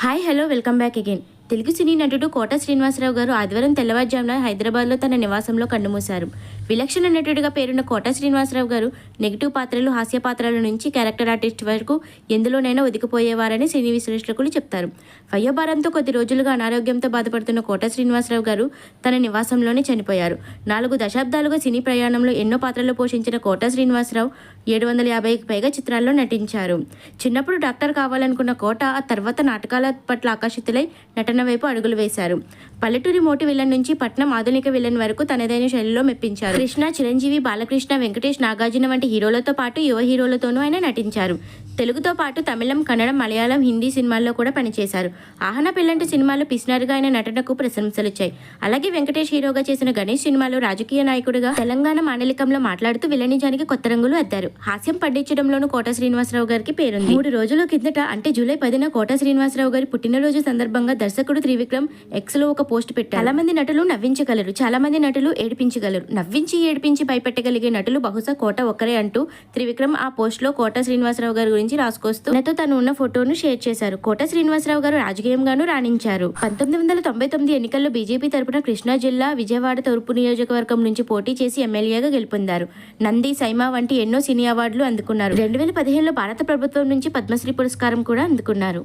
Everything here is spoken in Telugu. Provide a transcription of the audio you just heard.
Hi hello welcome back again. Telugu cine నటుడు కోట శ్రీనివాసరావు గారు ఆదివారం తెల్లవారుజామున హైదరాబాద్లో తన నివాసంలో కన్నుమూశారు. విలక్షణ నటుడిగా పేరున్న కోట శ్రీనివాసరావు గారు నెగిటివ్ పాత్రలు, హాస్య పాత్రల నుంచి క్యారెక్టర్ ఆర్టిస్ట్ వరకు ఎందులోనైనా ఒదిగిపోయేవారని సినీ విశ్లేషకులు చెప్తారు. వయోభారంతో కొద్ది రోజులుగా అనారోగ్యంతో బాధపడుతున్న కోట శ్రీనివాసరావు గారు తన నివాసంలోనే చనిపోయారు. 4 దశాబ్దాలుగా సినీ ప్రయాణంలో ఎన్నో పాత్రలు పోషించిన కోట శ్రీనివాసరావు 750కి పైగా చిత్రాల్లో నటించారు. చిన్నప్పుడు డాక్టర్ కావాలనుకున్న కోట ఆ తర్వాత నాటకాల పట్ల ఆకర్షితులై నటన వైపు అడుగులు వేశారు. పల్లెటూరి మోటి విలన్ నుంచి పట్నం ఆధునిక విలన్ వరకు తనదైన శైలిలో మెప్పించారు. కృష్ణ, చిరంజీవి, బాలకృష్ణ, వెంకటేష్, నాగార్జున వంటి హీరోలతో పాటు యువ హీరోలతోనూ ఆయన నటించారు. తెలుగుతో పాటు తమిళం, కన్నడం, మలయాళం, హిందీ సినిమాల్లో కూడా పనిచేశారు. ఆహన పెళ్ళంటి సినిమాలో పిసినారుగా ఆయన నటనకు ప్రశంసలొచ్చాయి. అలాగే వెంకటేష్ హీరోగా చేసిన గణేష్ సినిమాలో రాజకీయ నాయకుడిగా తెలంగాణ మాండలికంలో మాట్లాడుతూ విలనిజానికి కొత్త రంగులు అద్దారు. హాస్యం పండించడంలోనూ కోట శ్రీనివాసరావు గారికి పేరుంది. 3 రోజుల కిందట అంటే జూలై 10న కోట శ్రీనివాసరావు గారి పుట్టినరోజు సందర్భంగా దర్శకుడు త్రివిక్రమ్ ఎక్స్లో ఒక పోస్ట్ పెట్టారు. చాలా మంది నటులు నవ్వించగలరు, చాలా మంది నటులు ఏడిపించగలరు. నవ్వించి ఏడిపించి భయపెట్టగలిగే నటులు బహుశా కోట ఒక్కరే అంటూ త్రివిక్రమ్ ఆ పోస్ట్ లో కోట శ్రీనివాసరావు గారి గురించి రాసుకొస్తూ తనతో తను ఉన్న ఫోటోను షేర్ చేశారు. కోట శ్రీనివాసరావు గారు రాజకీయంగానూ రాణించారు. 1999 ఎన్నికల్లో బీజేపీ తరపున కృష్ణా జిల్లా విజయవాడ తూర్పు నియోజకవర్గం నుంచి పోటీ చేసి ఎమ్మెల్యేగా గెలుపొందారు. నంది, సైమా వంటి ఎన్నో సినీ అవార్డులు అందుకున్నారు. 2015లో భారత ప్రభుత్వం నుంచి పద్మశ్రీ పురస్కారం కూడా అందుకున్నారు.